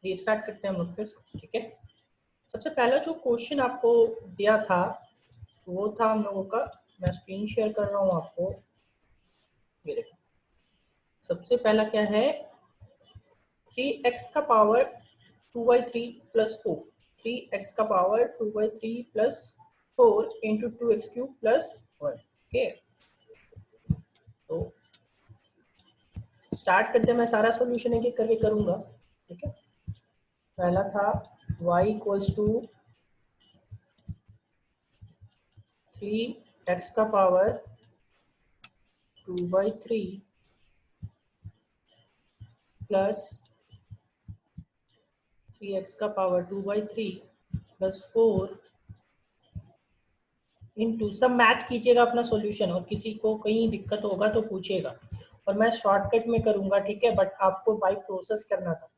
Restart करते हैं हम लोग फिर, ठीक है। सबसे पहला जो क्वेश्चन आपको दिया था वो था हम लोगों का, मैं स्क्रीन शेयर कर रहा हूँ आपको, ये देखो। सबसे पहला क्या है, 3x का पावर 2/3 प्लस 4, 3x का power 2/3 plus 4 into 2x³ plus 1। Okay, तो स्टार्ट करते हैं। मैं सारा सॉल्यूशन एक एक करके करूंगा, ठीक है। पहला था y इक्वल्स टू 3x का पावर 2/3 प्लस 3x का पावर 2/3 प्लस 4 इंटू, सब मैच कीजिएगा अपना सॉल्यूशन, और किसी को कहीं दिक्कत होगा तो पूछेगा, और मैं शॉर्टकट में करूंगा, ठीक है। बट आपको बाय प्रोसेस करना था।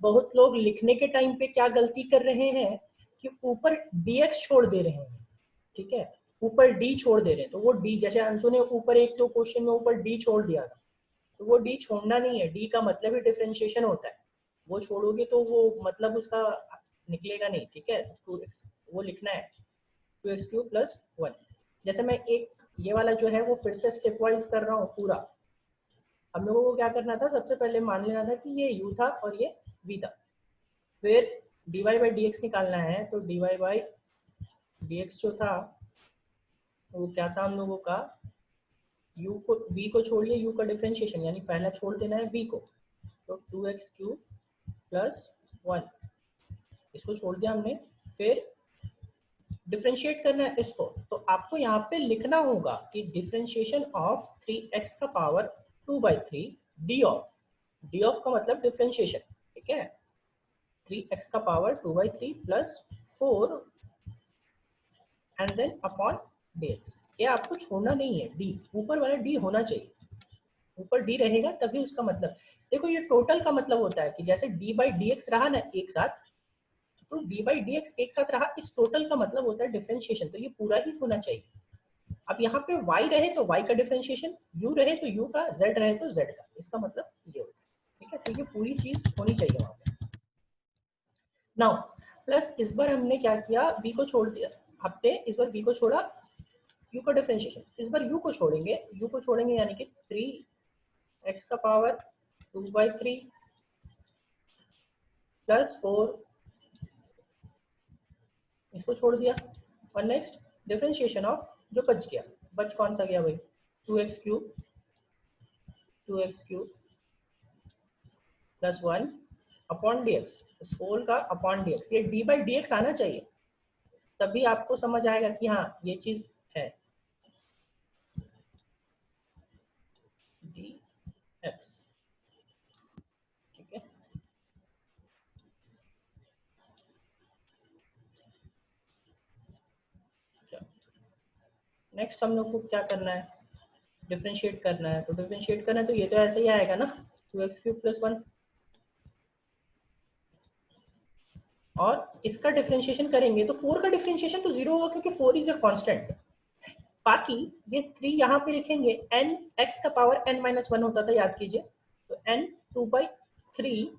बहुत लोग लिखने के टाइम पे क्या गलती कर रहे हैं कि ऊपर dx छोड़ दे रहे हैं, ठीक है, ऊपर d छोड़ दे रहे हैं। तो वो d, जैसे अंशु ने ऊपर एक तो क्वेश्चन में ऊपर d छोड़ दिया था, तो वो d छोड़ना नहीं है। d का मतलब ही डिफरेंशिएशन होता है, वो छोड़ोगे तो वो मतलब उसका निकलेगा नहीं, ठीक है। 2x वो लिखना है 2x³ प्लस 1। जैसे मैं एक ये वाला जो है वो फिर से स्टेप वाइज कर रहा हूँ पूरा। हम लोगों को क्या करना था, सबसे पहले मान लेना था कि ये u था और ये v था। फिर dy बाई dx निकालना है, तो dy बाई dx जो था वो क्या था हम लोगों का, u को v को छोड़िए, u का डिफरेंशिएशन, यानी पहला छोड़ देना है v को, तो 2x³ प्लस 1, इसको छोड़ दिया हमने। फिर डिफरेंशिएट करना है इसको, तो आपको यहाँ पे लिखना होगा कि डिफरेंशिएशन ऑफ 3x का पावर 2/3 d ऑफ का मतलब डिफरेंशिएशन, ठीक है। 3x का power 2/3 plus 4 and then upon dx। ये आपको छोड़ना नहीं है, d ऊपर वाला d होना चाहिए, ऊपर d रहेगा तभी उसका मतलब। देखो ये टोटल का मतलब होता है कि जैसे d बाई dx रहा ना एक साथ, तो d बाई dx एक साथ रहा, इस टोटल का मतलब होता है डिफरेंशिएशन, तो ये पूरा ही होना चाहिए। अब यहाँ पे y रहे तो y का डिफरेंशिएशन, u रहे तो u का, z रहे तो z का, इसका मतलब ये होता है, ठीक है। तो ये पूरी चीज होनी चाहिए वहां पे। नाउ प्लस इस बार हमने क्या किया, v को छोड़ दिया, हमने इस बार v को छोड़ा, u का डिफरेंशिएशन, इस बार u को छोड़ेंगे यानी कि 3x का पावर 2/3 प्लस 4, इसको छोड़ दिया। और नेक्स्ट डिफरेंशिएशन ऑफ जो बच गया, बच कौन सा गया भाई, 2x³ प्लस 1 अपॉन dx, इस होल का अपॉन dx, ये d बाई dx आना चाहिए, तभी आपको समझ आएगा कि हाँ ये चीज है dx, ठीक है। नेक्स्ट हम लोग को क्या करना है, डिफरेंशिएट करना है। तो डिफरेंशिएट करना है तो ये तो ऐसे ही आएगा ना, 2x³ प्लस 1, और इसका डिफरेंशिएशन करेंगे तो 4 का डिफरेंशिएशन तो 0 होगा क्योंकि 4 इज अ कांस्टेंट। बाकी ये 3 यहाँ पे लिखेंगे, n x का पावर n-1 होता था, याद कीजिए, तो n 2/3,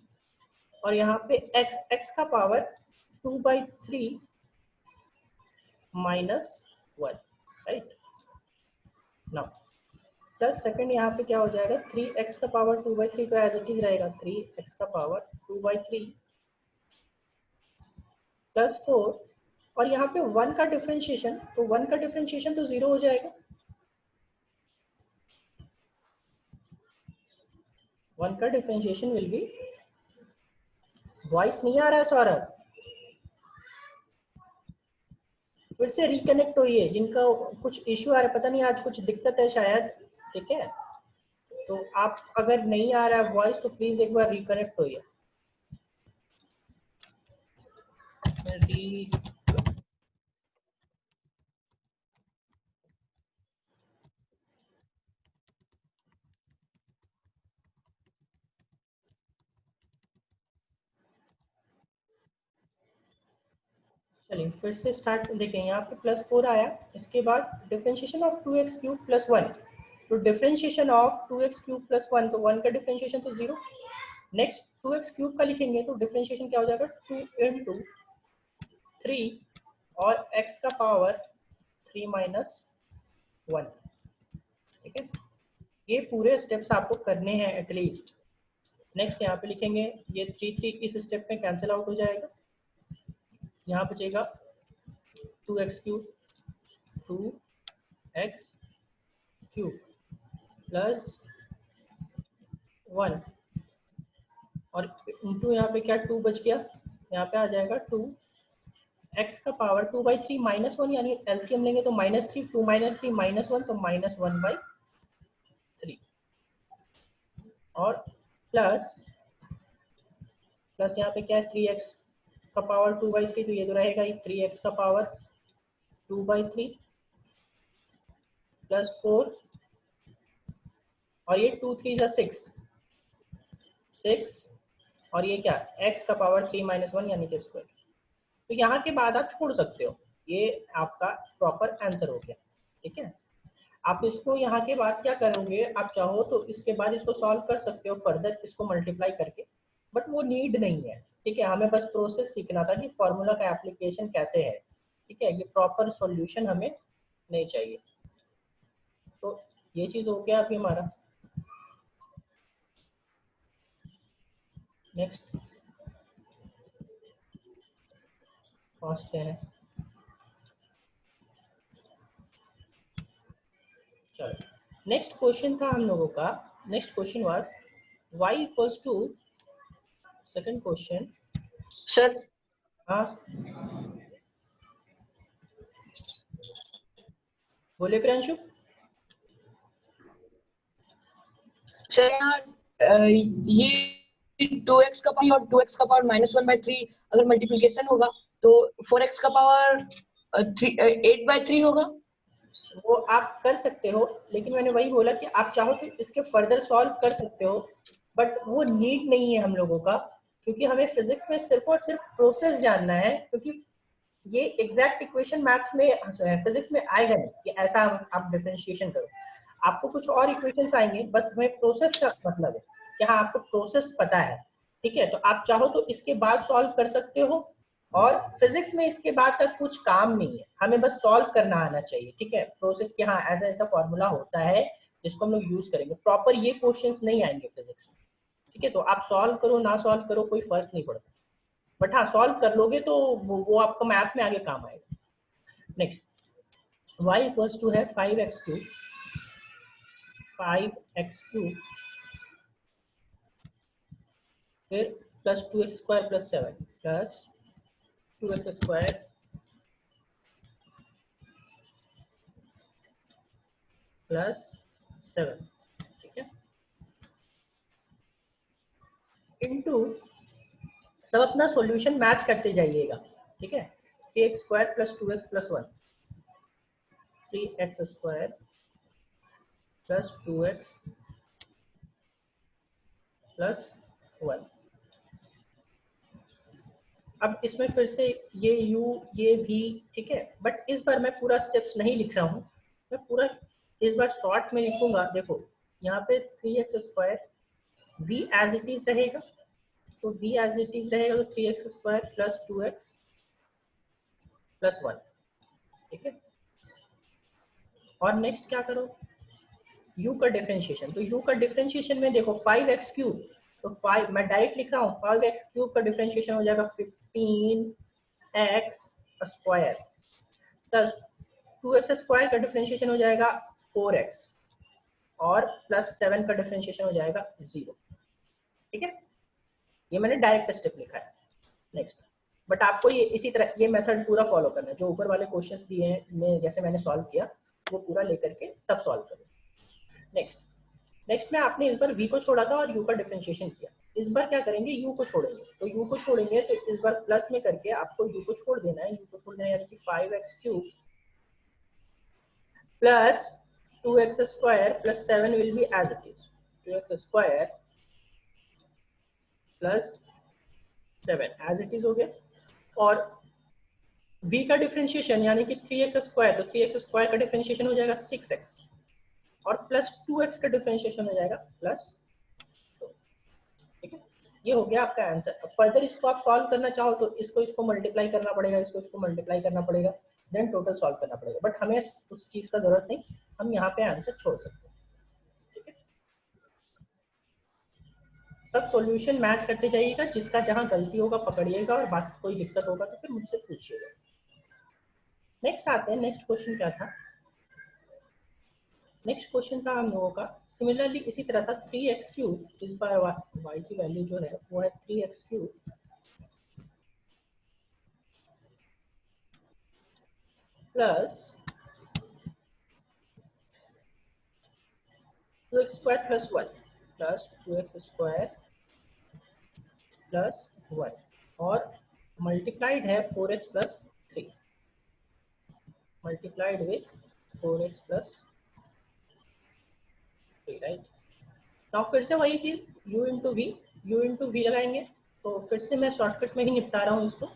और यहाँ पे x का power 2/3 minus 1, right. Now plus second यहाँ पे क्या हो जाएगा, 3x का पावर 2/3 तो एज इट इज रहेगा, 3x का पावर 2/3 प्लस 4, और यहाँ पे 1 का डिफरेंशिएशन, तो 1 का डिफरेंशिएशन तो 0 हो जाएगा, 1 का डिफरेंशिएशन विल बी, वॉइस नहीं आ रहा है सौरभ, फिर से रिकनेक्ट होइए, जिनका कुछ इश्यू आ रहा है, पता नहीं आज कुछ दिक्कत है शायद, ठीक है। तो आप अगर नहीं आ रहा है वॉइस तो प्लीज एक बार रिकनेक्ट होइए। चलिए फिर से स्टार्ट, देखें यहाँ पे प्लस 4 आया, इसके बाद डिफरेंशिएशन ऑफ 2x³ प्लस 1, तो डिफरेंशिएशन ऑफ 2x³ प्लस 1, तो 1 का डिफरेंशिएशन तो 0, नेक्स्ट 2x क्यूब का लिखेंगे तो डिफरेंशिएशन क्या हो जाएगा 2 into 3 और x का पावर 3 minus 1। ठीक है, ये पूरे स्टेप्स आपको करने हैं एटलीस्ट। नेक्स्ट यहाँ पे लिखेंगे ये 3 इस स्टेप में कैंसिल आउट हो जाएगा, यहाँ बचेगा 2x cube 2x cube plus 1 और इंटू यहाँ पे क्या 2 बच गया, यहाँ पे आ जाएगा 2 x का पावर 2/3 माइनस 1 यानी एलसीएम लेंगे तो -3 2 - 3 -1 तो -1/3 और प्लस यहाँ पे क्या है 3x का पावर 2/3 तो ये तो रहेगा ही 3x का पावर 2/3 प्लस 4 और ये 2 3 6 और ये क्या x का पावर 3 - 1 यानी कि स्क्वायर। तो यहाँ के बाद आप छोड़ सकते हो, ये आपका प्रॉपर आंसर हो गया। ठीक है, आप इसको यहाँ के बाद क्या करोगे, आप चाहो तो इसके बाद इसको सॉल्व कर सकते हो फर्दर इसको मल्टीप्लाई करके, बट वो नीड नहीं है। ठीक है, हमें बस प्रोसेस सीखना था कि फॉर्मूला का एप्लीकेशन कैसे है। ठीक है, ये प्रॉपर सॉल्यूशन हमें नहीं चाहिए। तो ये चीज हो गया अभी हमारा। नेक्स्ट पहुंचते हैं, चलो नेक्स्ट क्वेश्चन था हम लोगों का। Next question was y equals to, second question sir. हाँ बोले प्रियांशु। सर यहाँ ये 2x का पावर और 2x का पावर -1/3 अगर मल्टीप्लिकेशन होगा तो 4x का पावर 8/3 होगा। वो आप कर सकते हो, लेकिन मैंने वही बोला कि आप चाहो तो इसके फर्दर सॉल्व कर सकते हो, बट वो नीड नहीं है हम लोगों का, क्योंकि हमें फिजिक्स में सिर्फ और सिर्फ प्रोसेस जानना है। क्योंकि ये एग्जैक्ट इक्वेशन मैथ्स में फिजिक्स में आएगा नहीं कि ऐसा आप डिफरेंशिएशन करो, आपको कुछ और इक्वेशंस आएंगे, बस हमें प्रोसेस का मतलब है कि हाँ आपको प्रोसेस पता है। ठीक है, तो आप चाहो तो इसके बाद सॉल्व कर सकते हो, और फिजिक्स में इसके बाद तक कुछ काम नहीं है, हमें बस सॉल्व करना आना चाहिए। ठीक है, प्रोसेस के हाँ ऐसा ऐसा फॉर्मूला होता है जिसको हम लोग यूज करेंगे, प्रॉपर ये क्वेश्चंस नहीं आएंगे फिजिक्स में। ठीक है, तो आप सॉल्व करो ना सॉल्व करो कोई फर्क नहीं पड़ता, बट हाँ सॉल्व कर लोगे तो वो आपको मैथ में आगे काम आएगा। नेक्स्ट y इक्वल्स टू है 5x क्यूब फिर plus 2x square plus 7 plus 2x square plus 7। ठीक है, इनटू सब अपना सॉल्यूशन मैच करते जाइएगा। ठीक है, 3x square plus 2x plus 1 3x square plus 2x plus 1। अब इसमें फिर से ये u ये v, ठीक है, बट इस बार मैं पूरा स्टेप्स नहीं लिख रहा हूँ, मैं पूरा इस बार शॉर्ट में लिखूंगा। देखो यहाँ पे 3x square v as it is रहेगा, तो v एज इट इज रहेगा तो 3x square plus 2x plus 1। ठीक है, और नेक्स्ट क्या करो u का डिफरेंशिएशन, तो u का डिफरेंशिएशन में देखो 5x क्यूब, तो 5 मैं डायरेक्ट लिख रहा हूँ, 5x क्यूब का डिफरेंशिएशन हो जाएगा 15x square plus 2x square का डिफरेंशिएशन हो जाएगा 4x और प्लस 7 का डिफरेंशिएशन हो जाएगा 0। ठीक है, ये मैंने डायरेक्ट स्टेप लिखा है। नेक्स्ट, बट आपको ये इसी तरह ये मेथड पूरा फॉलो करना है, जो ऊपर वाले क्वेश्चंस दिए हैं मैं जैसे मैंने सॉल्व किया वो पूरा लेकर के तब सॉल्व करो। नेक्स्ट में आपने इस बार v को छोड़ा था और u का डिफरेंशिएशन किया, इस बार क्या करेंगे u को छोड़ेंगे, तो u को छोड़ेंगे तो इस बार प्लस में करके आपको u को छोड़ देना है, u को छोड़ देना यानी कि 5x cube plus 2x square plus 7 will be as it is 2x square plus 7 as it is हो गया, और v का डिफरेंशिएशन यानी कि 3x स्क्वायर, तो 3x स्क्वायर का डिफरेंशिएशन हो जाएगा 6x और प्लस 2x का डिफरेंशिएशन हो जाएगा प्लस 2। ठीक है, ये हो गया आपका आंसर। फर्दर इसको आप सॉल्व करना चाहो तो इसको मल्टीप्लाई करना पड़ेगा, इसको मल्टीप्लाई करना पड़ेगा, देन टोटल सॉल्व करना पड़ेगा, बट हमें उस चीज का जरूरत नहीं, हम यहाँ पे आंसर छोड़ सकते हैं। ठीक है, सब सॉल्यूशन मैच करते जाइएगा, जिसका जहाँ गलती होगा पकड़िएगा, और बाकी कोई दिक्कत होगा तो फिर मुझसे पूछिएगा। नेक्स्ट आते हैं, नेक्स्ट क्वेश्चन क्या था। नेक्स्ट क्वेश्चन था हम लोगों का सिमिलरली इसी तरह था, 3x³ इस बार y की वैल्यू जो है वो है 3x³ plus 2x² plus 1 plus 2x² plus 1 और मल्टीप्लाइड है 4x plus 3, multiplied with 4x plus 3, right. Now फिर से वही चीज u इंटू वी लगाएंगे, तो फिर से मैं शॉर्टकट में ही निपटा रहा हूँ इसको,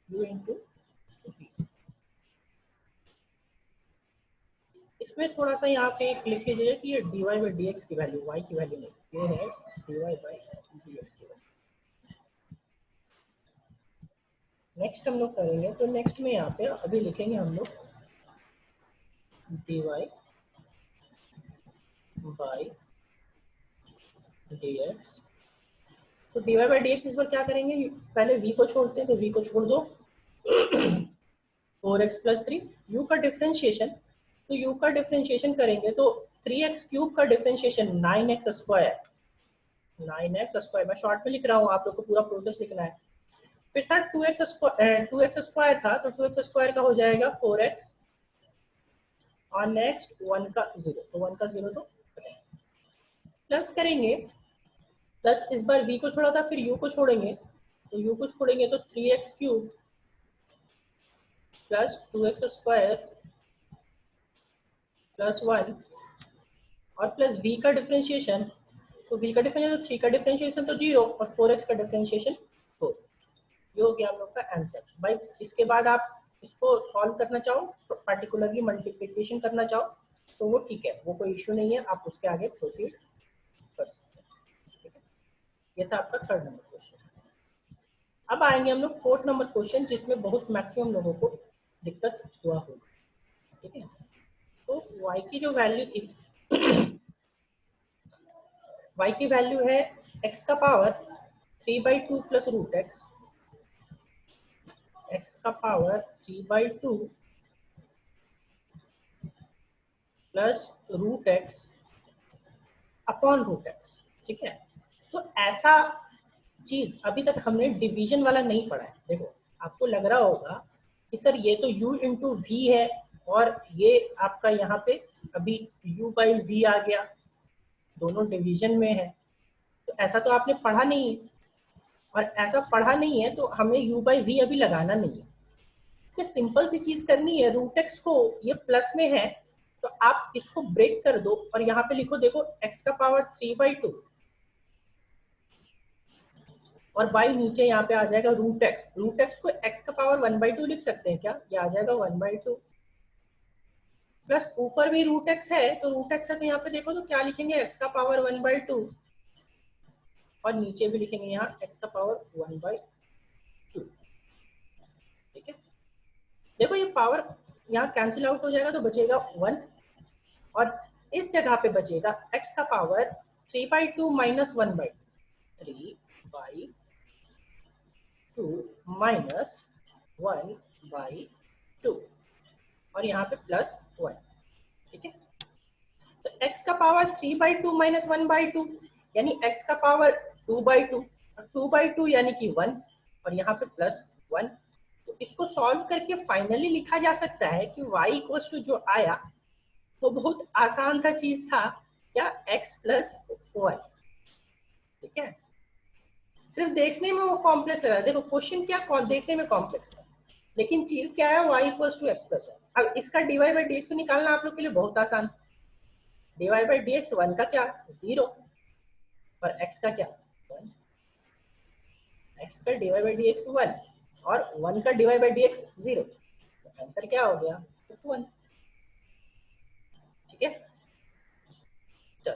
u इंटू वी। इसमें थोड़ा सा यहाँ पे लिख लीजिए कि ये dy बाई डी एक्स की वैल्यू, y की वैल्यू नहीं, ये है dy बाई डी एक्स की वैल्यू। नेक्स्ट हम लोग करेंगे, तो नेक्स्ट में यहाँ पे अभी लिखेंगे हम लोग dy बाई डी एक्स। तो dy बाई डी एक्स इस बार क्या करेंगे, पहले v को छोड़ते हैं, तो v को छोड़ दो 4x प्लस 3, u का डिफरेंशिएशन, तो u का डिफरेंशिएशन करेंगे तो 3x³ का डिफरेंशिएशन 9x², 9x², मैं शॉर्ट में लिख रहा हूँ, आप लोग को पूरा प्रोसेस लिखना है। फिर था 2x² था, तो 2x² का हो जाएगा 4x और नेक्स्ट 1 का 0, तो 1 का 0 तो प्लस करेंगे, प्लस इस बार v को छोड़ा था, फिर u को छोड़ेंगे, तो u को छोड़ेंगे तो 3x³ प्लस 2x² प्लस 1 और प्लस v का डिफरेंशिएशन, तो v का डिफरेंशिएशन 3 का डिफरेंशिएशन तो 0 और 4x का डिफरेंशिएशन 4। ये हो गया हम लोग का आंसर भाई। इसके बाद आप इसको सॉल्व करना चाहो, पर्टिकुलरली मल्टीप्लिकेशन करना चाहो तो वो ठीक है, वो कोई इश्यू नहीं है, आप उसके आगे प्रोसीड कर सकते हैं। ठीक है, ये था आपका थर्ड नंबर क्वेश्चन। अब आएंगे हम लोग फोर्थ नंबर क्वेश्चन, जिसमें बहुत मैक्सिमम लोगों को दिक्कत हुआ होगा। ठीक है, तो y की जो वैल्यू थी y की वैल्यू है x का power 3/2 plus root x, x का power 3/2 plus root x upon root x. ठीक है, तो ऐसा चीज अभी तक हमने डिवीजन वाला नहीं पढ़ा है। देखो आपको लग रहा होगा कि सर ये तो u इंटू वी है और ये आपका यहाँ पे अभी u बाई वी आ गया, दोनों डिवीजन में है, तो ऐसा तो आपने पढ़ा नहीं है, और ऐसा पढ़ा नहीं है तो हमें u बाई वी अभी लगाना नहीं है। तो सिंपल सी चीज करनी है, रूट एक्स को ये प्लस में है तो आप इसको ब्रेक कर दो और यहाँ पे लिखो, देखो x का पावर 3/2 और y नीचे यहाँ पे आ जाएगा रूट एक्स, रूट एक्स को x का पावर 1/2 लिख सकते हैं क्या, ये आ जाएगा 1/2 प्लस ऊपर भी रूट एक्स है, तो रूट एक्स है तो यहाँ पे देखो तो क्या लिखेंगे, x का पावर 1/2 और नीचे भी लिखेंगे यहाँ x का पावर 1/2। ठीक है, देखो ये पावर यहाँ कैंसिल आउट हो जाएगा तो बचेगा 1 और इस जगह पे बचेगा x का पावर 3/2 माइनस 1/3 माइनस 1/2 और यहाँ पे प्लस 1। ठीक है, तो x का पावर 3/2 माइनस 1/2 यानी x का पावर 2/2, 2/2 यानी कि 1 और यहाँ पे प्लस 1। तो इसको सॉल्व करके फाइनली लिखा जा सकता है कि y इक्वल्स टू जो आया वो बहुत आसान सा चीज था, क्या, x प्लस 1। ठीक है, सिर्फ देखने में वो कॉम्प्लेक्स लग रहा है, देखो क्वेश्चन क्या देखने में कॉम्प्लेक्स था, लेकिन चीज क्या है, y equals to x plus 1। अब इसका dy बाई डी एक्स निकालना आप लोग के लिए बहुत आसान, dy बाई डी एक्स 1 का क्या 0 और x का क्या 1, x का dy बाई डी एक्स 1 और 1 का dy बाई डी एक्स 0, तो आंसर क्या हो गया 1। ठीक है, चलो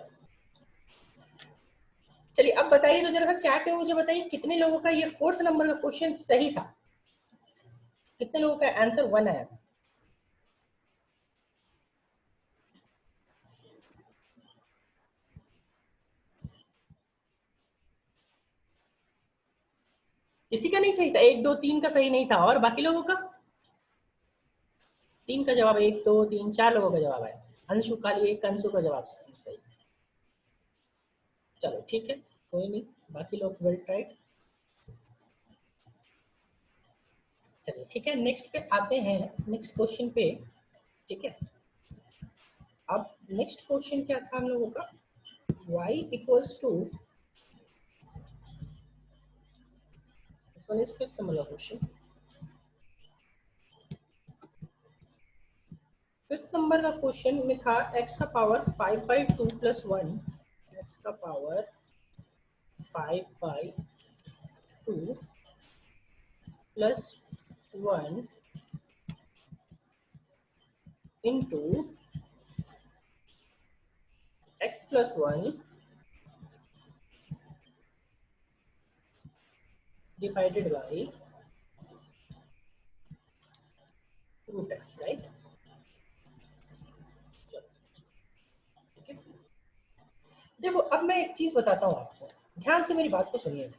चलिए अब बताइए, तो जरा सा चैट में मुझे बताइए कितने लोगों का ये 4th नंबर का क्वेश्चन सही था, कितने लोगों का आंसर 1 आया था? किसी का नहीं सही था? 1 2 3 का सही नहीं था, और बाकी लोगों का? 3 का जवाब, 1 2 3 4 लोगों का जवाब आया। अंशु खाली एक अंशु का जवाब सही। चलो ठीक है, कोई नहीं, बाकी लोग वेल ट्राइड। चलिए ठीक है, नेक्स्ट पे आते हैं, नेक्स्ट क्वेश्चन पे। ठीक है, अब नेक्स्ट क्वेश्चन क्या था हम लोगों का? y equals to, this one is 5th number question. 5th number का क्वेश्चन में था x का पावर 5/2 प्लस 1, x का power 5/2 plus 1 into x plus 1 divided by root x, right? ठीक है, देखो अब मैं एक चीज बताता हूँ आपको, ध्यान से मेरी बात को सुनिए।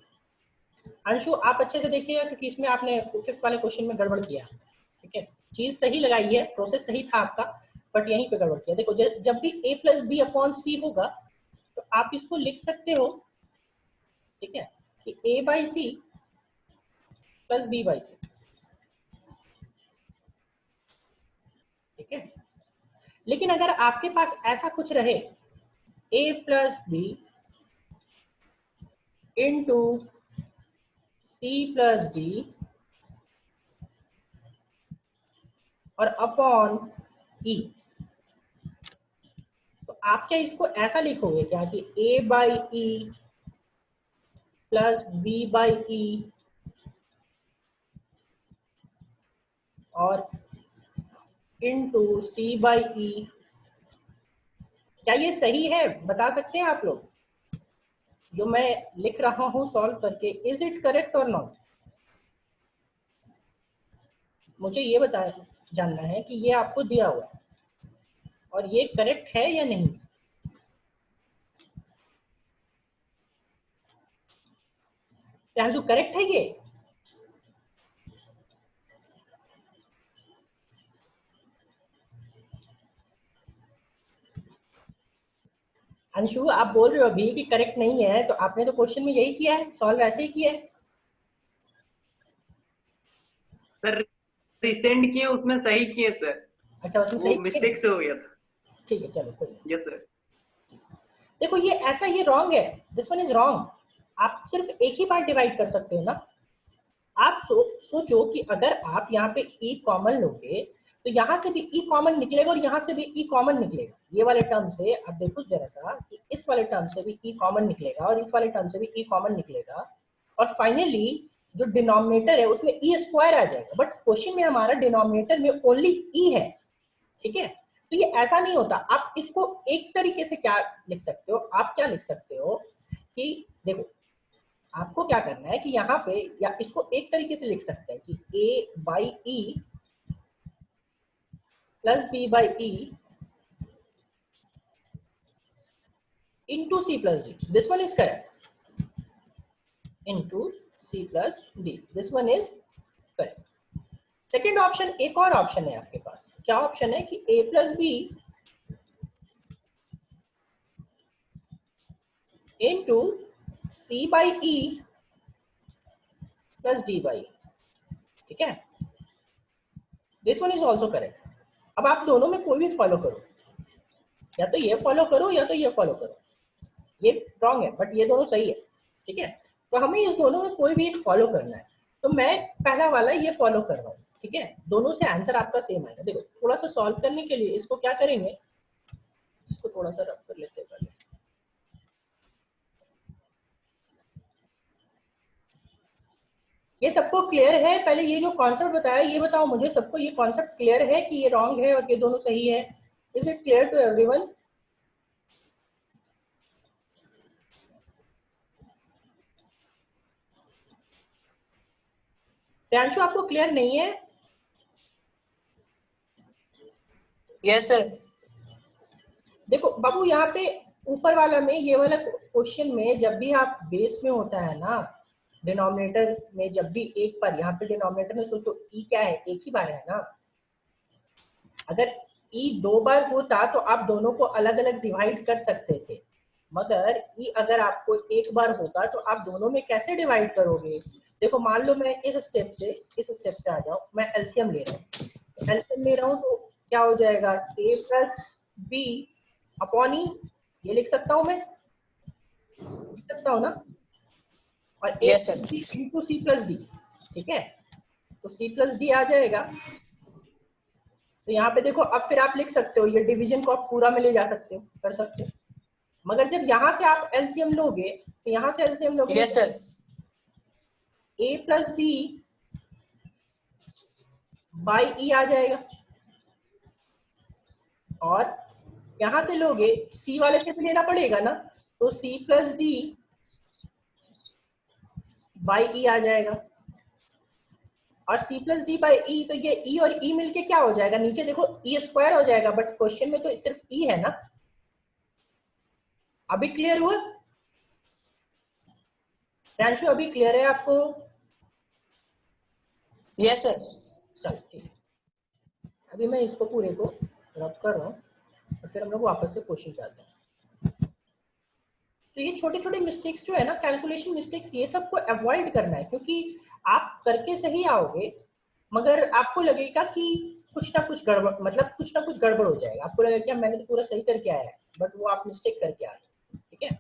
अंशु आप अच्छे से देखिएगा, क्योंकि इसमें आपने 5th वाले क्वेश्चन में गड़बड़ किया। ठीक है, चीज सही लगाई है, प्रोसेस सही था आपका, बट यहीं पे गड़बड़ किया। देखो जब भी a प्लस बी अपॉन सी होगा तो आप इसको लिख सकते हो, ठीक है, कि a by C plus B by C. ठीक है, लेकिन अगर आपके पास ऐसा कुछ रहे a plus B into C plus D और अपॉन ई, तो आप क्या इसको ऐसा लिखोगे क्या कि a by E plus B by E और इंटू सी बाई ई? क्या ये सही है? बता सकते हैं आप लोग? जो मैं लिख रहा हूं सॉल्व करके, इज इट करेक्ट और नॉट? मुझे ये बता जानना है कि ये आपको दिया हुआ है और ये करेक्ट है या नहीं। क्या जो करेक्ट है ये? अंशु आप बोल रहे हो अभी कि करेक्ट नहीं है, तो आपने तो क्वेश्चन में यही किया है, सॉल्व ऐसे ही किया है। सर रिसेंड किए, उसमें सही किए सर। अच्छा, उसमें वो सही मिस्टेक से हो गया था। ठीक है, चलो कोई नहीं। Yes sir. देखो ये ऐसा, ये रॉन्ग है, दिस वन इज रॉन्ग। आप सिर्फ एक ही बार डिवाइड कर सकते हो ना। आप सोचो कि अगर आप यहाँ पे ई कॉमन लोगे तो यहाँ से भी ई कॉमन निकलेगा और यहाँ से भी ई कॉमन निकलेगा। ये वाले टर्म से आप देखो जरा सा कि इस वाले टर्म से भी ई कॉमन निकलेगा और इस वाले टर्म से भी ई कॉमन निकलेगा, और फाइनली जो डिनोमिनेटर है उसमें ई स्क्वायर आ जाएगा। बट क्वेश्चन में हमारा डिनोमिनेटर में ओनली ई है। ठीक है, तो ये ऐसा नहीं होता। आप इसको एक तरीके से क्या लिख सकते हो, आप क्या लिख सकते हो कि देखो आपको क्या करना है कि यहाँ पे, या इसको एक तरीके से लिख सकते हैं कि a by E plus B by e into C plus d, this one is correct, into C plus d, this one is correct. Second option, एक और ऑप्शन है आपके पास। क्या ऑप्शन है कि a plus B into c by E plus d by. ठीक है, this one is also correct. अब आप दोनों में कोई भी फॉलो करो, या तो ये फॉलो करो या तो ये फॉलो करो। ये रॉन्ग है बट ये दोनों सही है। ठीक है, तो हमें इस दोनों में कोई भी एक फॉलो करना है। तो मैं पहला वाला ये फॉलो कर रहा हूँ। ठीक है, दोनों से आंसर आपका सेम आएगा। देखो थोड़ा सा सॉल्व करने के लिए इसको क्या करेंगे, इसको थोड़ा सा रब कर लेते हैं पहले। ये सबको क्लियर है? पहले ये जो कॉन्सेप्ट बताया ये बताओ मुझे, सबको ये कॉन्सेप्ट क्लियर है कि ये रॉन्ग है और ये दोनों सही है? Is it clear to everyone? Priyanshu आपको क्लियर नहीं है? Yes sir. देखो बाबू, यहाँ पे ऊपर वाला में, ये वाला क्वेश्चन में जब भी आप बेस में होता है ना, डिनोमिनेटर में जब भी एक बार, यहाँ पे डिनोमिनेटर में सोचो ई क्या है, एक ही बार है ना। अगर ई दो बार होता तो आप दोनों को अलग अलग डिवाइड कर सकते थे, मगर ई अगर आपको एक बार होगा तो आप दोनों में कैसे डिवाइड करोगे? देखो मान लो मैं इस स्टेप से आ जाऊं, मैं एलसीएम ले रहा हूँ, एलसीएम ले रहा हूँ तो क्या हो जाएगा, a प्लस बी अपॉन ई, ये लिख सकता हूँ मैं, लिख सकता हूँ ना, और a yes sir. Into C plus d, ठीक है, तो सी प्लस डी आ जाएगा। तो यहाँ पे देखो, अब फिर आप लिख सकते हो, ये डिवीजन को आप पूरा में ले जा सकते हो, कर सकते हो, मगर जब यहाँ से आप एलसीएम लोगे तो यहाँ से एलसीएम लोगे yes sir. a plus B by E आ जाएगा, और यहां से लोगे c वाले से भी लेना पड़ेगा ना, तो c plus d by E आ जाएगा, और c plus d by E, तो ये e और e मिलके क्या हो जाएगा, नीचे देखो e स्क्वायर हो जाएगा, बट क्वेश्चन में तो सिर्फ e है ना। अभी क्लियर हुआ प्रियांशु? अभी क्लियर है आपको? Yes sir. चल ठीक, अभी मैं इसको पूरे को रब कर रहा हूँ और फिर हम लोग वापस से क्वेश्चन जाते हैं। तो ये छोटे छोटे मिस्टेक्स जो है ना, कैलकुलेशन मिस्टेक्स, ये सबको अवॉइड करना है, क्योंकि आप करके सही आओगे मगर आपको लगेगा कि कुछ ना कुछ गड़बड़, मतलब कुछ ना कुछ गड़बड़ हो जाएगा, आपको लगेगा कि मैंने तो पूरा सही करके आया है, बट वो आप मिस्टेक करके आ गए, ठीक है।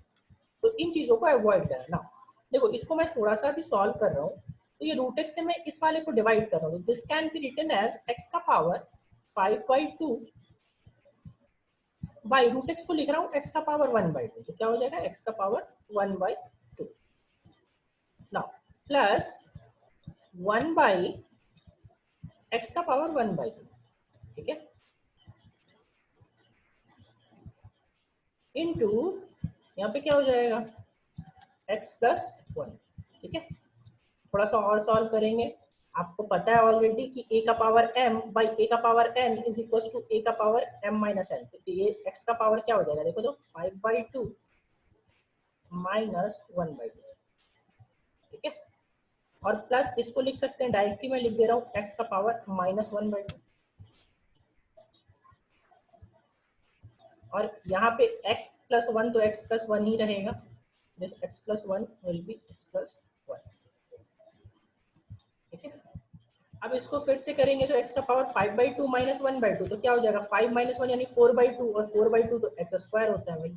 तो इन चीजों को अवॉइड करना। देखो इसको मैं थोड़ा सा भी सॉल्व कर रहा हूँ, तो ये रूट एक्स से मैं इस वाले को डिवाइड कर रहा हूँ, this can be written as x का पावर 5/2 बाई रूट एक्स को लिख रहा हूँ एक्स का पावर 1/2, तो क्या हो जाएगा एक्स का power 1/2 now plus 1 by x का पावर 1/2, ठीक है, इनटू यहाँ पे क्या हो जाएगा x प्लस 1, ठीक है। थोड़ा सा और सॉल्व करेंगे, आपको पता है ऑलरेडी कि a का पावर m बाई a का power n is equal to a का पावर m माइनस n, तो ये x का पावर क्या हो जाएगा, देखो तो 5/2 माइनस 1/2, ठीक है, और प्लस इसको लिख सकते हैं डायरेक्टली, मैं लिख दे रहा हूँ x का पावर माइनस 1/2, और यहाँ पे x प्लस 1 तो x प्लस 1 ही रहेगा, x plus 1 will be x plus 1, ठीक है। अब इसको फिर से करेंगे तो x का पावर 5/2 माइनस 1/2, तो क्या हो जाएगा 5 माइनस 1 यानी 4/2, और 4/2 तो x स्क्वायर होता है भाई,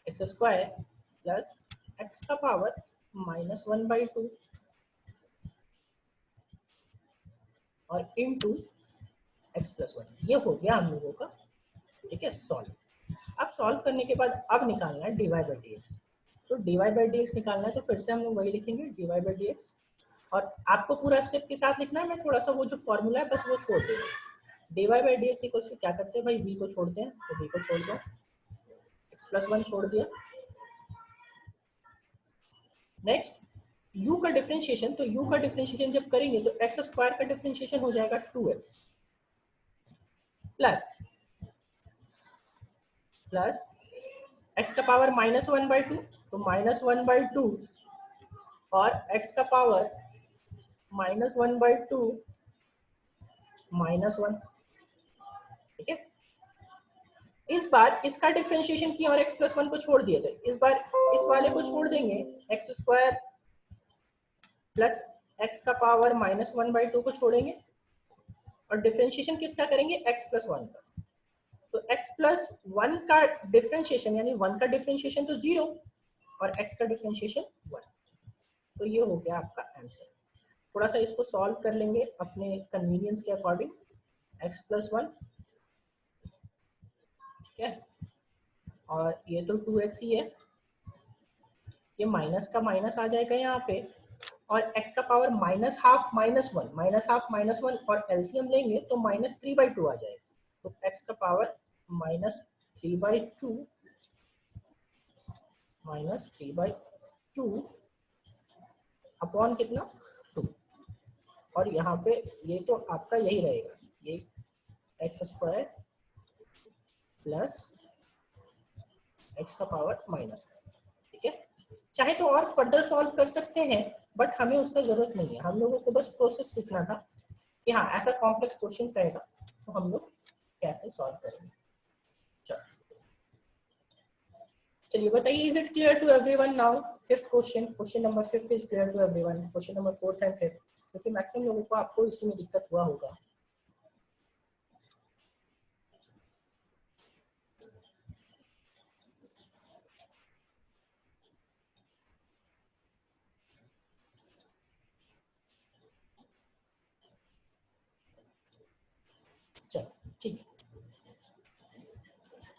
x स्क्वायर प्लस x का पावर माइनस 1/2 और इनटू x प्लस 1, ये हो गया हम लोगों का, ठीक है, सॉल्व। अब सॉल्व करने के बाद अब निकालना है dy बाई डी एक्स, तो dy बाई डी एक्स निकालना है, तो फिर से हम लोग वही लिखेंगे dy बाई डी एक्स, और आपको पूरा स्टेप के साथ लिखना है, मैं थोड़ा सा वो जो फॉर्मूला है बस वो छोड़ देंगे। dy by d x equals to क्या करते हैं भाई, v को छोड़ते हैं, तो v को छोड़ दो, x प्लस 1 छोड़ दिया, नेक्स्ट u का डिफरेंशिएशन, तो u का डिफरेंशिएशन जब करेंगे तो x स्क्वायर का डिफरेंशिएशन हो जाएगा 2x प्लस x का पावर माइनस 1/2, तो माइनस 1/2 और x का पावर माइनस 1/2 माइनस 1, ठीक है। इस बार इसका डिफरेंशिएशन किया और x प्लस 1 को छोड़ दिए, तो इस बार इस वाले को छोड़ देंगे, x स्क्वायर प्लस x का पावर माइनस 1/2 को छोड़ेंगे, और डिफरेंशिएशन किसका करेंगे, x प्लस 1 का, तो x प्लस 1 का डिफरेंशिएशन यानी 1 का डिफरेंशिएशन तो 0 और x का डिफरेंशिएशन 1, तो ये हो गया आपका आंसर। थोड़ा सा इसको सॉल्व कर लेंगे अपने कन्वीनियंस के अकॉर्डिंग, x प्लस 1, ठीक है, और ये तो 2x ही है, ये माइनस का माइनस आ जाएगा यहाँ पे, और x का power minus half minus 1, minus half minus 1, और एलसीएम लेंगे तो माइनस 3/2 आ जाएगा, तो x का पावर माइनस 3/2 माइनस 3/2 अपॉन कितना 2, और यहाँ पे ये तो आपका यही रहेगा, ये एक्स स्क्वायर प्लस एक्स का पावर माइनस, ठीक है। चाहे तो और फर्दर सॉल्व कर सकते हैं, बट हमें उसका जरूरत नहीं है, हम लोगों को बस प्रोसेस सीखना था कि हाँ ऐसा कॉम्प्लेक्स क्वेश्चन रहेगा तो हम लोग कैसे सॉल्व करेंगे। चलिए बताइए, is it clear to everyone now? Fifth question, question number 5 is clear to everyone, question number 4 and 5, क्योंकि मैक्सिमम लोगों को आपको इसी में दिक्कत हुआ होगा। चलो ठीक है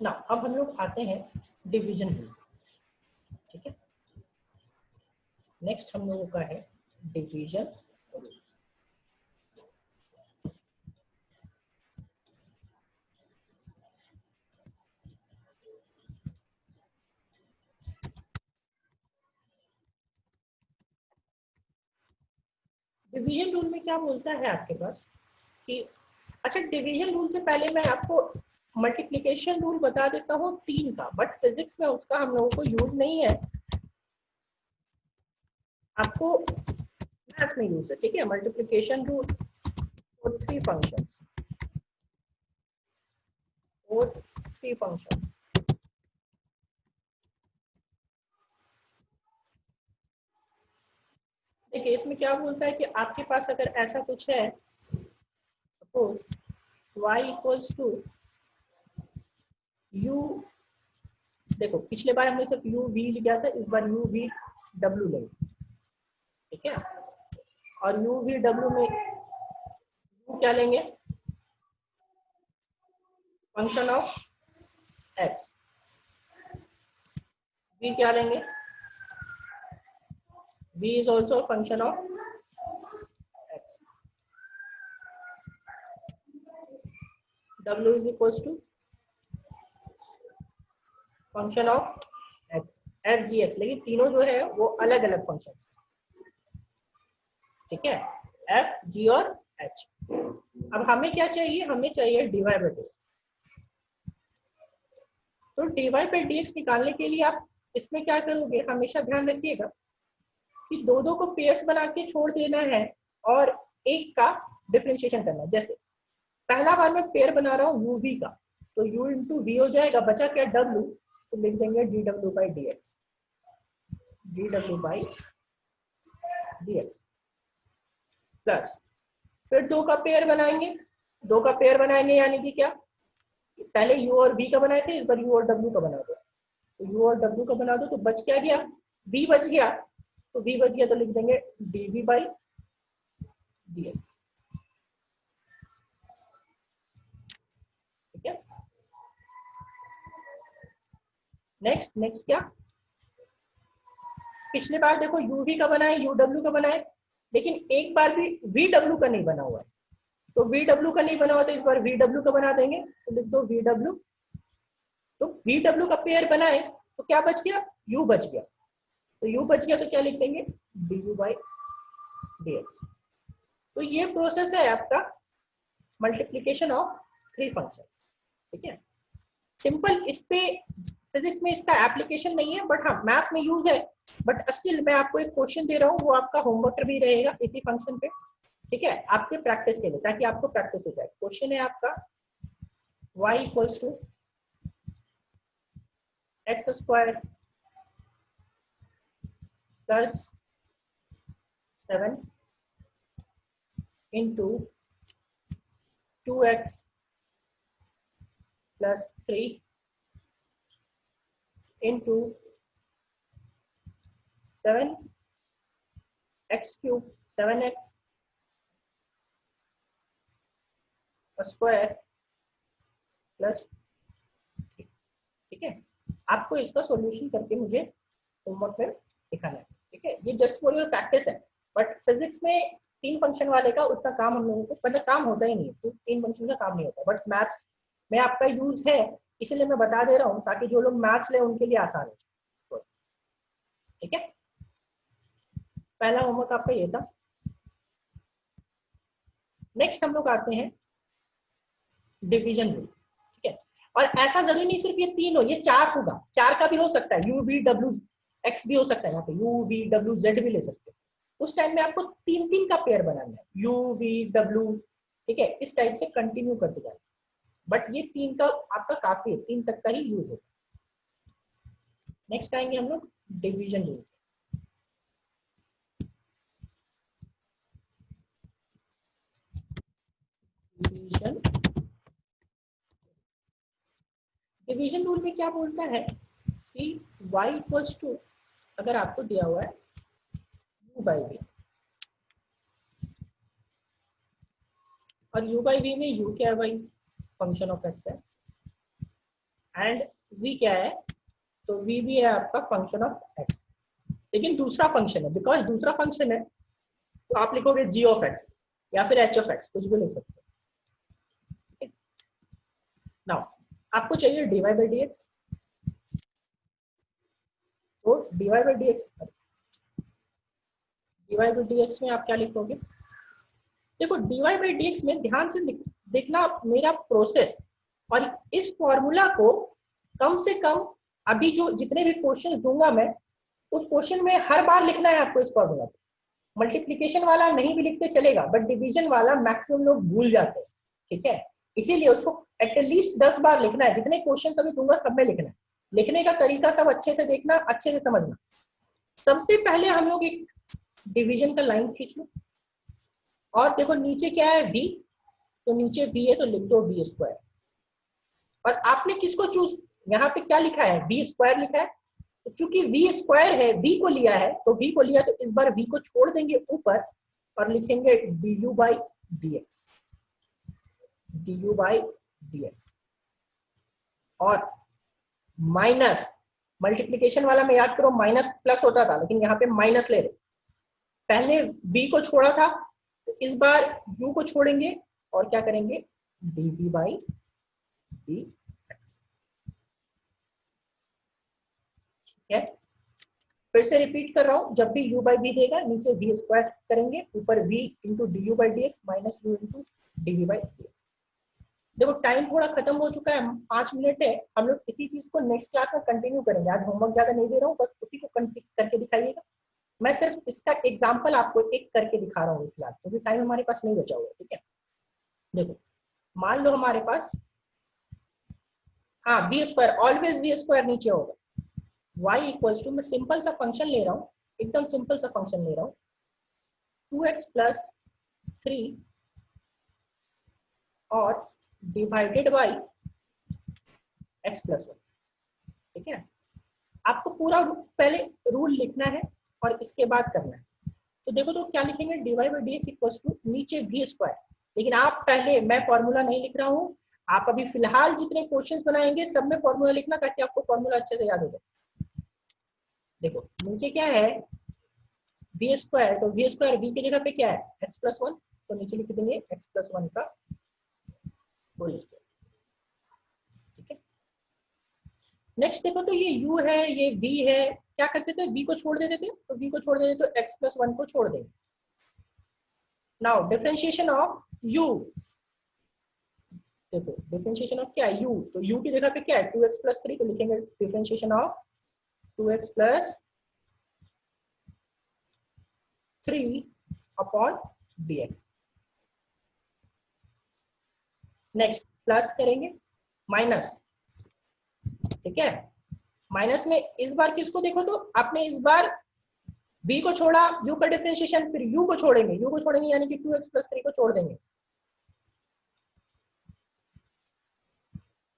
ना, अब हम लोग आते हैं डिवीजन रूल, ठीक है। नेक्स्ट हम लोगों का है डिवीजन रूल। डिवीजन रूल में क्या बोलता है आपके पास कि, अच्छा डिवीजन रूल से पहले मैं आपको मल्टीप्लिकेशन रूल बता देता हूँ 3 का, बट फिजिक्स में उसका हम लोगों को यूज नहीं है, आपको मैथ में यूज है, ठीक है। मल्टीप्लिकेशन रूल फॉर 3 फंक्शंस, और 3 फंक्शन। देखिए इसमें क्या बोलता है कि आपके पास अगर ऐसा कुछ है, suppose y equals to u, देखो पिछले बार हमने सिर्फ u v लिया था, इस बार u v w लेंगे, ठीक है। और u v w में u क्या लेंगे, फंक्शन ऑफ x, v क्या लेंगे, v is also a function of x, w is equals to function of x, f g x, लेकिन तीनों जो है वो अलग अलग फंक्शन, ठीक है, f g और h। अब हमें क्या चाहिए, हमें चाहिए dy बाई dx। तो dy बाई dx निकालने के लिए आप इसमें क्या करोगे, हमेशा ध्यान रखिएगा कि दो दो को पेयर्स बना के छोड़ देना है और एक का डिफरेंशिएशन करना है। जैसे पहला बार मैं पेयर बना रहा हूँ u v का, तो u इंटू वी हो जाएगा, बचा क्या w, तो लिख देंगे dw by dx, dw by dx plus, फिर दो का पेयर बनाएंगे, दो का पेयर बनाएंगे यानी कि क्या, पहले u और v का बनाए थे, इस बार u और w का बना दो, तो u और w का बना दो, तो बच क्या गया, v बच गया, तो v बच गया तो लिख देंगे dv बाई dx, ठीक है। नेक्स्ट क्या, पिछले बार देखो uv का बनाए, uw का बनाए, लेकिन एक बार भी vw का नहीं बना हुआ है, तो vw का नहीं बना हुआ तो इस बार vw का बना देंगे, तो लिख दो vw, तो vw का पेयर बनाए तो क्या बच गया, u बच गया, तो u बच गया तो क्या लिख देंगे du बाई dx। तो ये प्रोसेस है आपका मल्टीप्लिकेशन ऑफ 3 फंक्शंस, ठीक है। सिंपल, इस पे फिजिक्स में इसका एप्लीकेशन नहीं है, बट हाँ मैथ्स में यूज है, बट स्टिल मैं आपको एक क्वेश्चन दे रहा हूँ, वो आपका होमवर्क भी रहेगा इसी फंक्शन पे, ठीक है, आपके प्रैक्टिस के लिए, ताकि आपको प्रैक्टिस हो जाए। क्वेश्चन है आपका y equals to x square plus 7 into 2x plus 3 into 7x cube, 7x square plus, ठीक है। आपको इसका सॉल्यूशन करके मुझे होमवर्क में दिखाना है, ठीक है। ये जस्ट फॉर योर प्रैक्टिस है, बट फिजिक्स में 3 फंक्शन वाले का उतना काम हम लोगों को, मतलब काम होता ही नहीं है, तो 3 फंक्शन का काम नहीं होता, बट मैथ्स में आपका यूज है, इसलिए मैं बता दे रहा हूँ ताकि जो लोग मैथ्स ले उनके लिए आसान हो, ठीक है। पहला होमवर्क आपका ये था। नेक्स्ट हम लोग आते हैं डिवीजन रूल, ठीक है। और ऐसा जरूरी नहीं सिर्फ ये 3 हो, ये 4 होगा, 4 का भी हो सकता है, यू वी डब्ल्यू एक्स भी हो सकता है, यहाँ पे यू वी डब्ल्यू जेड भी ले सकते हो। उस टाइम में आपको 3 का पेयर बनाना है, यू वी डब्ल्यू, ठीक है, इस टाइप से कंटिन्यू करते जाए। बट ये 3 का आपका काफी है, 3 तक का ही यूज होगा। नेक्स्ट आएंगे हम लोग डिवीजन रूल। डिवीजन रूल में क्या बोलता है कि y इक्वल्स टू, अगर आपको दिया हुआ है u बाई वी, और u बाई वी में u क्या है भाई, फंक्शन ऑफ x है, एंड v क्या है, तो v भी है आपका फंक्शन ऑफ x, लेकिन दूसरा फंक्शन है, बिकॉज दूसरा फंक्शन है तो आप लिखोगे g ऑफ x या फिर h ऑफ x, कुछ भी लिख सकते हो। नाउ आपको चाहिए dy बाई dx, तो dy बाई dx में आप क्या लिखोगे, देखो dy बाई dx में ध्यान से देखना मेरा प्रोसेस, और इस फॉर्मूला को कम से कम अभी जो जितने भी क्वेश्चन दूंगा मैं, उस क्वेश्चन में हर बार लिखना है आपको इस फॉर्मूला को। मल्टीप्लिकेशन वाला नहीं भी लिखते चलेगा, बट डिवीजन वाला मैक्सिमम लोग भूल जाते हैं, ठीक है, इसीलिए उसको एटलीस्ट 10 बार लिखना है। जितने क्वेश्चन कभी दूंगा सब में लिखना है। लिखने का तरीका सब अच्छे से देखना, अच्छे से समझना। सबसे पहले हम लोग एक डिवीजन का लाइन खींच लो, और देखो नीचे क्या है v, तो नीचे v है तो लिख दो v स्क्वायर। और आपने किसको चूज, यहाँ पे क्या लिखा है, v स्क्वायर लिखा है, तो चूंकि v स्क्वायर है, v को लिया है, तो v को लिया तो इस बार v को छोड़ देंगे ऊपर और लिखेंगे du by dx, du by dx। और माइनस, मल्टीप्लिकेशन वाला में याद करो माइनस प्लस होता था, लेकिन यहाँ पे माइनस ले रहे, पहले v को छोड़ा था तो इस बार u को छोड़ेंगे और क्या करेंगे, dv बाई dx, ठीक है। फिर से रिपीट कर रहा हूं, जब भी u बाई v देगा नीचे v स्क्वायर करेंगे, ऊपर v into D you by d x minus you into D by d x. देखो टाइम थोड़ा खत्म हो चुका है, 5 मिनट है, हम लोग इसी चीज को नेक्स्ट क्लास में कंटिन्यू करेंगे। आज होमवर्क ज्यादा नहीं दे रहा हूँ, बस उसी को करके दिखाइएगा। मैं सिर्फ इसका एग्जाम्पल आपको एक करके दिखा रहा हूँ फिलहाल, क्योंकि टाइम हमारे पास नहीं बचा हुआ, ठीक है। देखो मान लो हमारे पास, हाँ v square, always v square नीचे होगा। y इक्वल्स टू, मैं सिंपल सा फंक्शन ले रहा हूँ, एकदम सिंपल सा फंक्शन ले रहा हूँ, 2x प्लस 3 और डिवाइडेड बाई x प्लस 1, ठीक है। आपको पूरा पहले रूल लिखना है और इसके बाद करना है। तो देखो तो क्या लिखेंगे, dy by d x equals to नीचे v स्क्वायर, लेकिन आप पहले, मैं फॉर्मूला नहीं लिख रहा हूँ, आप अभी फिलहाल जितने क्वेश्चंस बनाएंगे सब में फॉर्मूला लिखना, ताकि आपको फॉर्मूला अच्छे से याद हो जाए। देखो नीचे क्या है, वी स्क्वायर, तो वी स्क्वायर वी की जगह पे क्या है, एक्स प्लस 1, तो नीचे लिख देंगे एक्स प्लस 1 का होल स्क्वायर, ठीक है। नेक्स्ट देखो तो ये u है, ये v है, क्या करते थे, v को छोड़ देते थे, तो v को छोड़ देते तो x प्लस 1 को छोड़ देंगे। नाउ डिफरेंशिएशन ऑफ u, देखो डिफरेंशिएशन ऑफ क्या है, u, तो u की जगह पे क्या है 2x प्लस 3, तो लिखेंगे differentiation of 2x plus 3 upon dx। Next plus करेंगे माइनस, ठीक है। माइनस में इस बार किसको देखो तो आपने इस बार v को छोड़ा, u का डिफरेंशिएशन, फिर u को छोड़ेंगे यानी कि 2x प्लस 3 को छोड़ देंगे,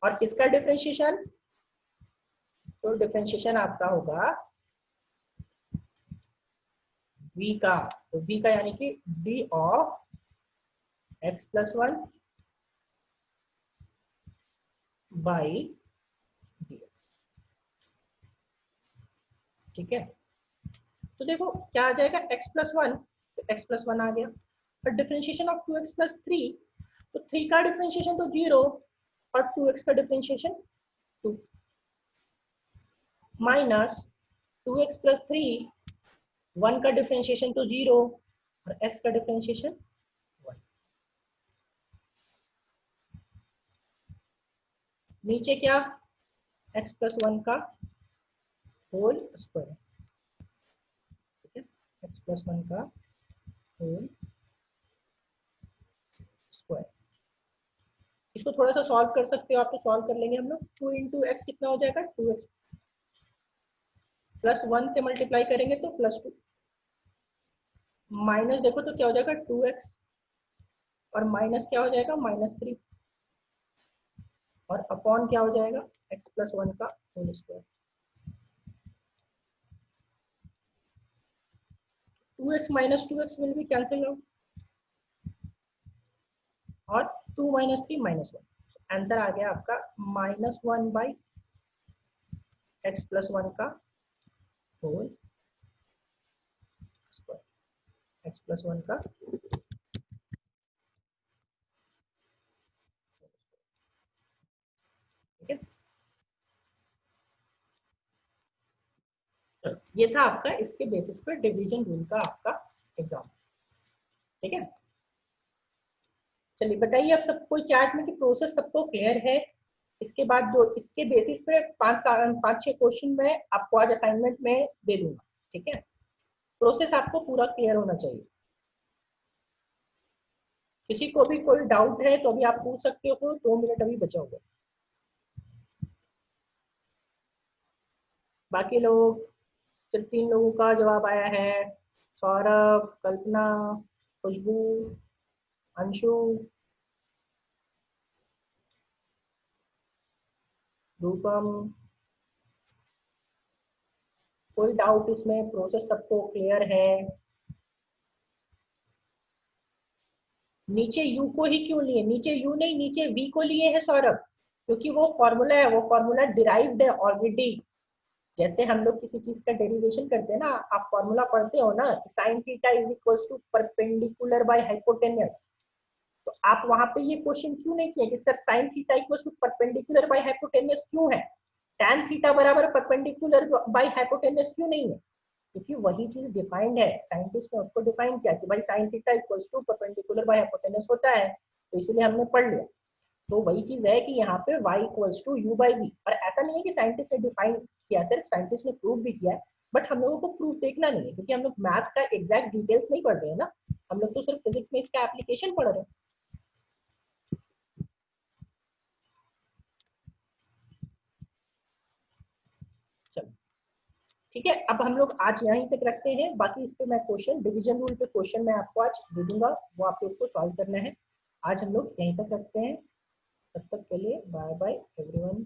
और किसका डिफरेंशिएशन, तो डिफरेंशिएशन आपका होगा v का, तो v का यानी कि d of x plus 1 by dx, ठीक है। तो देखो क्या आ जाएगा, x प्लस 1, तो x प्लस 1 आ गया, और डिफरेंशिएशन ऑफ 2x प्लस 3, तो 3 का डिफरेंशिएशन तो 0 और 2x का डिफरेंशिएशन 2, माइनस 2x प्लस 3, 1 का डिफरेंशिएशन तो 0 और x का डिफरेंशिएशन 1, नीचे क्या x प्लस 1 का होल स्क्वायर, ठीक है, x प्लस 1 का होल स्क्वायर। इसको थोड़ा सा सॉल्व कर सकते हो आप, तो सॉल्व कर लेंगे हम लोग। 2 इंटू एक्स कितना हो जाएगा, 2x प्लस 1 से मल्टीप्लाई करेंगे तो +2, माइनस देखो तो क्या हो जाएगा 2x और माइनस क्या हो जाएगा -3 और अपॉन क्या हो जाएगा x प्लस 1 का whole square. 2x minus 2x will be cancel out और 2 माइनस 3 -1, आंसर आ गया आपका -1 बाई x प्लस 1 का होल स्क्वायर, x प्लस 1 का, ठीक है। ये था आपका इसके बेसिस पर डिवीजन रूल का आपका एग्जाम, ठीक है। चलिए बताइए अब सबको चार्ट में कि प्रोसेस सबको क्लियर है। इसके बाद जो इसके बेसिस पे 5-6 क्वेश्चन में आपको आज असाइनमेंट में दे दूंगा, ठीक है। प्रोसेस आपको पूरा क्लियर होना चाहिए। किसी को भी कोई डाउट है तो अभी आप पूछ सकते हो, 2 मिनट अभी बचा हुआ। बाकी लोग सिर्फ 3 लोगों का जवाब आया है, सौरभ, कल्पना, खुशबू, अंशु, रूपम। कोई डाउट इसमें, प्रोसेस सबको क्लियर है। नीचे यू को ही क्यों लिए, नीचे यू नहीं नीचे वी को लिए है सौरभ, क्योंकि वो फॉर्मूला है, वो फॉर्मूला डिराइव्ड है ऑलरेडी। जैसे हम लोग किसी चीज का डेरिवेशन करते हैं ना, आप फॉर्मूला पढ़ते हो ना, sine theta is equals to perpendicular by hypotenuse. तो आप वहां पे ये क्वेश्चन क्यों नहीं किए कि sir sine theta equals to perpendicular by hypotenuse क्यों है, tan थीटा बराबर परपेंडिकुलर बाय हाइपोटेन्यूस क्यों नहीं है, क्योंकि वही चीज डिफाइंड है, साइंटिस्ट ने उसको डिफाइन किया कि भाई sine theta equals to perpendicular by hypotenuse होता है, तो इसलिए हमने पढ़ लिया। तो वही चीज है कि यहाँ पे y equals to u by v, और ऐसा नहीं है कि साइंटिस्ट ने डिफाइन किया, सिर्फ साइंटिस्ट ने प्रूव भी किया है, बट हम लोगों को प्रूफ देखना नहीं है, क्योंकि हम लोग मैथ्स का एग्जैक्ट डिटेल्स नहीं पढ़ रहे हैं ना, हम लोग तो सिर्फ फिजिक्स में इसका एप्लीकेशन पढ़ रहे हैं। चलो ठीक है, अब हम लोग आज यहीं तक रखते हैं। बाकी इस पे मैं क्वेश्चन डिवीजन रूल पे क्वेश्चन मैं आपको आज दे दूंगा, वो आप लोग को सॉल्व करना है। आज हम लोग यहीं तक रखते हैं, तब तक के लिए बाय बाय एवरीवन।